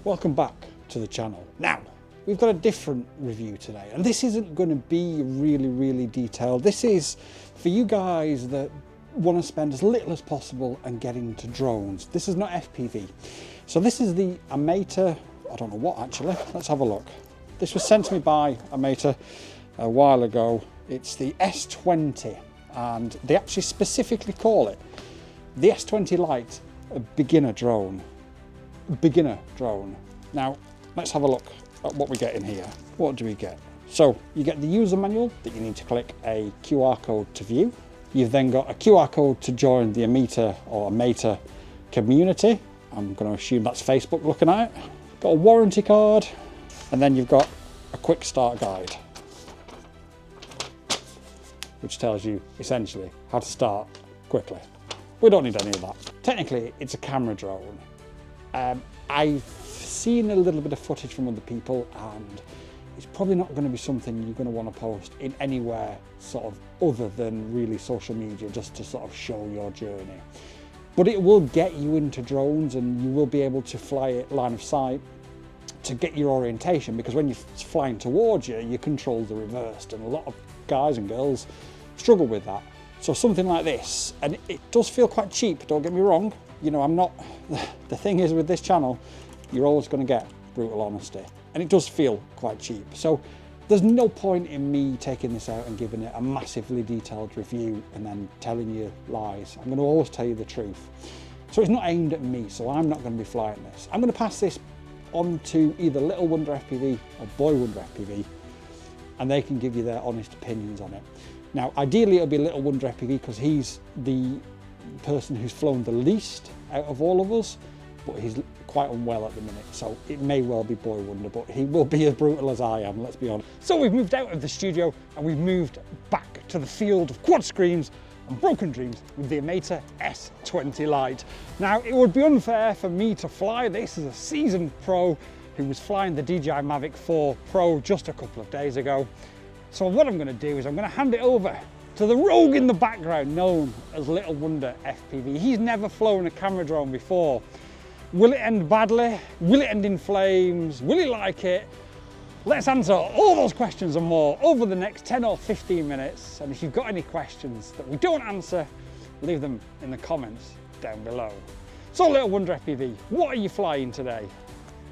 Welcome back to the channel. Now, we've got a different review today, and this isn't going to be really detailed. This is for you guys that want to spend as little as possible and get into drones. This is not FPV. So this is the Ameta, I don't know what actually, let's have a look. This was sent to me by Ameta a while ago. It's the S20, and they actually specifically call it the S20 LITE, a beginner drone. Now, let's have a look at what we get in here. What do we get? So, you get the user manual that you need to click a QR code to view. You've then got a QR code to join the Ameta or Ameta community. I'm going to assume that's Facebook looking at it. Got a warranty card, and then you've got a quick start guide, which tells you essentially how to start quickly. We don't need any of that. Technically, it's a camera drone. I've seen a little bit of footage from other people, and it's probably not going to be something you're going to want to post in anywhere sort of other than really social media, just to sort of show your journey. But it will get you into drones, and you will be able to fly it line of sight to get your orientation, because when you're flying towards you, your controls are reversed, and a lot of guys and girls struggle with that. So something like this, and it does feel quite cheap, don't get me wrong. You know, I'm not, the thing is with this channel, you're always going to get brutal honesty, and it does feel quite cheap. So there's no point in me taking this out and giving it a massively detailed review and then telling you lies. I'm going to always tell you the truth. So it's not aimed at me, so I'm not going to be flying this. I'm going to pass this on to either LittleWonderFPV or Boywonder FPV, and they can give you their honest opinions on it. Now, ideally it'll be LittleWonderFPV because he's the person who's flown the least out of all of us, but he's quite unwell at the minute, so it may well be Boywonder, but he will be as brutal as I am, let's be honest. So we've moved out of the studio and we've moved back to the field of quad screens and broken dreams with the Ameta S20 LITE. Now, it would be unfair for me to fly this as a seasoned pro who was flying the DJI Mavic 4 Pro just a couple of days ago. So what I'm going to do is I'm going to hand it over to the rogue in the background known as LittleWonderFPV. He's never flown a camera drone before. Will it end badly? Will it end in flames? Will he like it? Let's answer all those questions and more over the next 10 or 15 minutes. And if you've got any questions that we don't answer, leave them in the comments down below. So LittleWonderFPV, what are you flying today?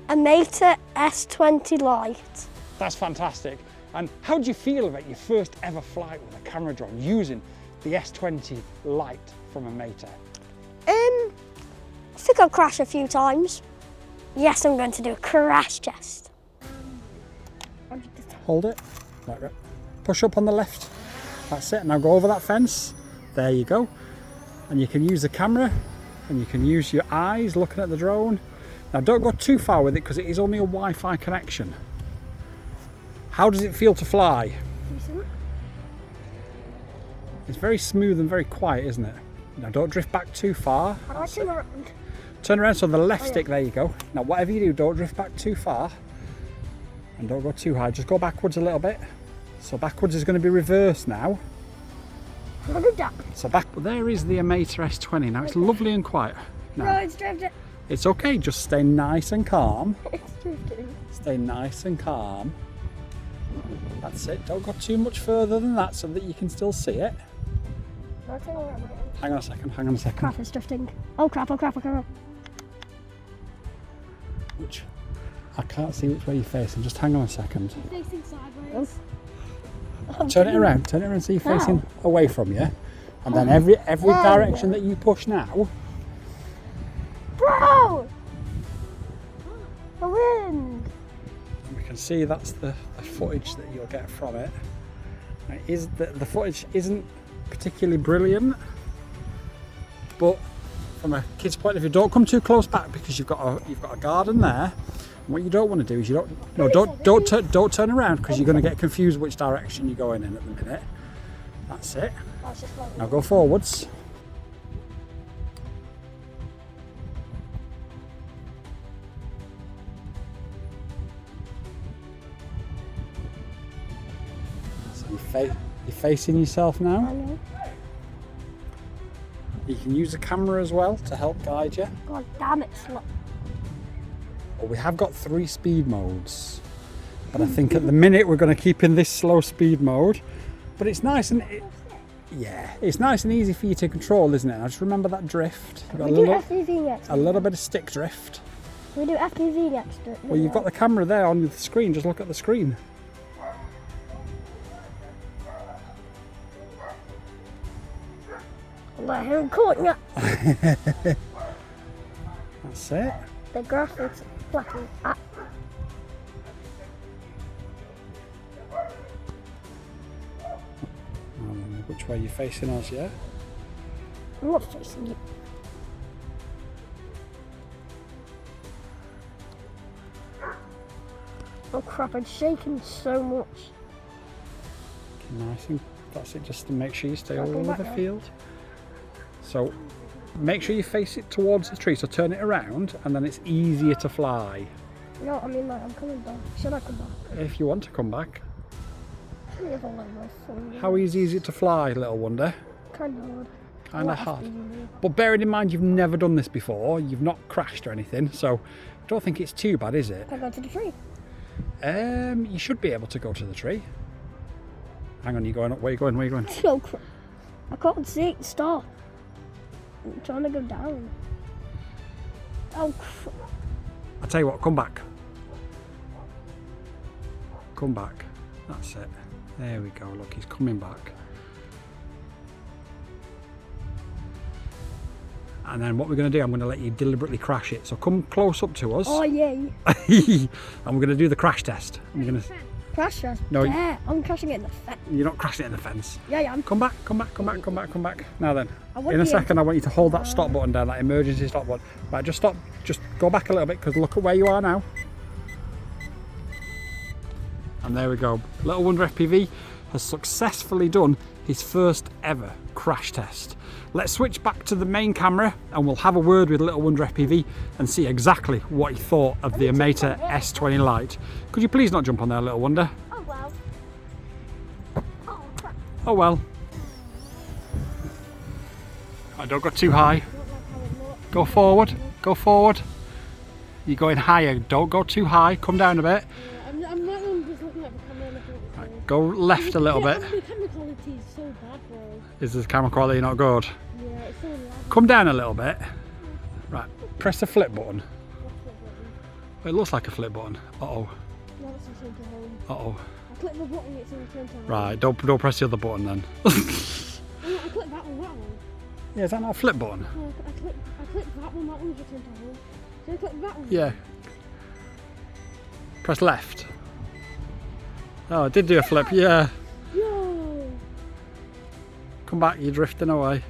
Ameta S20 LITE. That's fantastic. And how do you feel about your first ever flight with a camera drone using the S20 LITE from Ameta? I think I've crashed a few times. Yes, I'm going to do a crash test. Hold it. Right. Push up on the left. That's it. Now go over that fence. There you go. And you can use the camera, and you can use your eyes looking at the drone. Now don't go too far with it because it is only a Wi-Fi connection. How does it feel to fly? Decent. It's very smooth and very quiet, isn't it? Now don't drift back too far. How do I turn around? Turn around, so the left stick, there you go. Now whatever you do, don't drift back too far and don't go too high, just go backwards a little bit. So backwards is going to be reverse now. How do that? So back, there is the Ameta S20. Now it's lovely and quiet. Now, No, it's drifting. it's okay, just stay nice and calm. It's drifting. Stay nice and calm. That's it, don't go too much further than that so that you can still see it. I'll turn around again. Hang on a second. Crap, it's drifting. Oh crap, oh crap, oh crap. Which, I can't see which way you're facing, just hang on a second. Facing sideways. Turn it around so you're facing away from you. And then every direction that you push now. Bro! The wind! We can see that's the footage that you'll get from it. Now, the footage isn't particularly brilliant, but from a kid's point of view, don't come too close back because you've got a garden there. And what you don't want to do is don't turn around because you're going to get confused which direction you're going in at the minute. That's it. Now go forwards. So you're facing yourself now. I know. You can use a camera as well to help guide you. God damn it, Well, we have got 3 speed modes, but I think at the minute we're going to keep in this slow speed mode. But it's nice and it's nice and easy for you to control, isn't it? I just remember that drift. You've got a little bit of stick drift. We do FPV next. Well, you've got the camera there on the screen. Just look at the screen. Let him caught you. That's it. The graphics flapping up. Which way are you facing us, yeah? I'm not facing you. Oh crap, I'm shaking so much. Nice, and that's it, just to make sure you stay all over the field. So make sure you face it towards the tree, so turn it around and then it's easier to fly. No, I mean like I'm coming back. Should I come back? If you want to come back. My How easy is it to fly, Little Wonder? Kind of hard. Kind of hard. But bearing in mind you've never done this before, you've not crashed or anything, so I don't think it's too bad, is it? Can I go to the tree? You should be able to go to the tree. Hang on, you're going up. Where are you going? Where are you going? Oh crap. I can't see it. Stop. I'm trying to go down. Oh crap. I'll tell you what, come back. Come back. That's it. There we go, look, he's coming back. And then what we're going to do, I'm going to let you deliberately crash it. So come close up to us. Oh, yay. And we're going to do the crash test. You're going to... Crash test? No, yeah, I'm crashing it in the fence. You're not crashing it in the fence. Yeah, yeah, I'm... Come back, come back, come back, come back, come back. Now then, in a second I want you to hold that stop button down, that emergency stop button. Right, just stop, just go back a little bit, because look at where you are now. And there we go. Little Wonder FPV has successfully done his first ever crash test. Let's switch back to the main camera and we'll have a word with Little Wonder FPV and see exactly what he thought of the Ameta S20 LITE. Could you please not jump on there, Little Wonder? Oh well. Oh crap. Oh well. Right, don't go too high. Go forward, go forward. You're going higher, don't go too high, come down a bit. I'm not just looking at the camera. Right, go left a little bit. The camera quality is so bad, bro. Is the camera quality not good? Yeah, it's so loud. Come down a little bit. Right, press the flip button. It looks like a flip button. Uh-oh. No, it's in to home. Uh-oh. I click the button, it's in return to home. Right, don't press the other button then. I click that one. Yeah, is that not a flip button? No, I click that one's return to home. So I click that one? Yeah. Press left. Oh, it did do a flip, yeah. Yo. Come back, you're drifting away.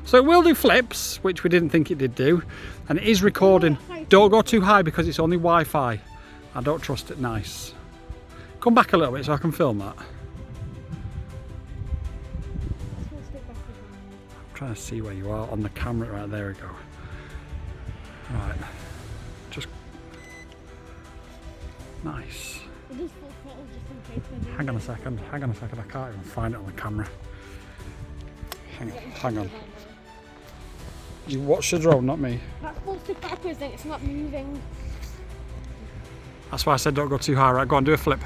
So it will do flips, which we didn't think it did do. And it is recording. Don't go too high because it's only Wi-Fi. I don't trust it nice. Come back a little bit so I can film that. I'm trying to see where you are on the camera. Right, there we go. Right. Just... Nice. Hang on a second, I can't even find it on the camera. Hang on. You watch the drone, not me. That's supposed to backwards then, it's not moving. That's why I said don't go too high. Right, go on, do a flip.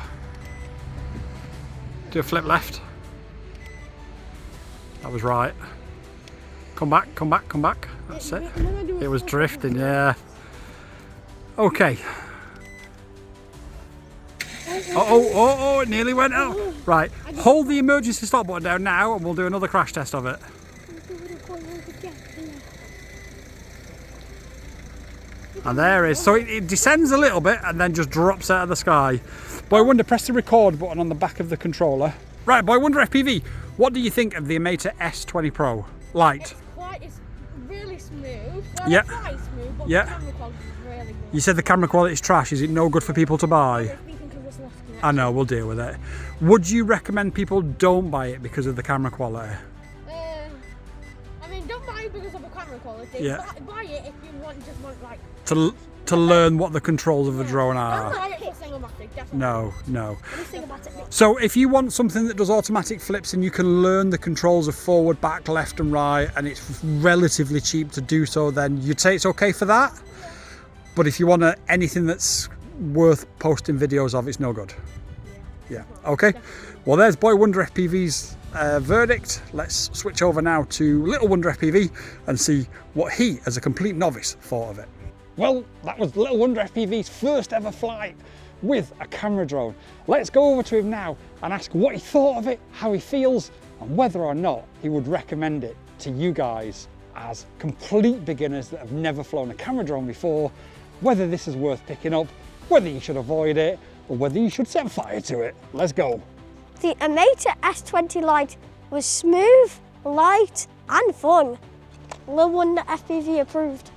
Do a flip left. That was right. Come back, come back, come back. That's it. It was drifting, yeah. Okay. Oh, it nearly went out. Right, hold the emergency stop button down now and we'll do another crash test of it. And there it is. So it descends a little bit and then just drops out of the sky. Boywonder, press the record button on the back of the controller. Right, Boywonder FPV, what do you think of the Ameta S20 Pro LITE? It's really smooth. Well, yeah. It's quite smooth, but yeah. the camera quality is really good. You said the camera quality is trash. Is it no good for people to buy? I know, we'll deal with it. Would you recommend people don't buy it because of the camera quality? I mean, don't buy it because of the camera quality. Yeah. Buy it if you just want like... To learn what the controls of a drone are. Don't buy it for cinematic, definitely. No. Cinematic. So if you want something that does automatic flips and you can learn the controls of forward, back, left and right, and it's relatively cheap to do so, then you'd say it's okay for that? But if you want anything that's worth posting videos of, it's no good. Yeah, okay. Well, there's Boywonder FPV's verdict. Let's switch over now to LittleWonderFPV and see what he, as a complete novice, thought of it. Well, that was LittleWonderFPV's first ever flight with a camera drone. Let's go over to him now and ask what he thought of it, how he feels, and whether or not he would recommend it to you guys as complete beginners that have never flown a camera drone before, whether this is worth picking up, whether you should avoid it, or whether you should set fire to it. Let's go. The Ameta S20 LITE was smooth, light, and fun. LittleWonderFPV approved.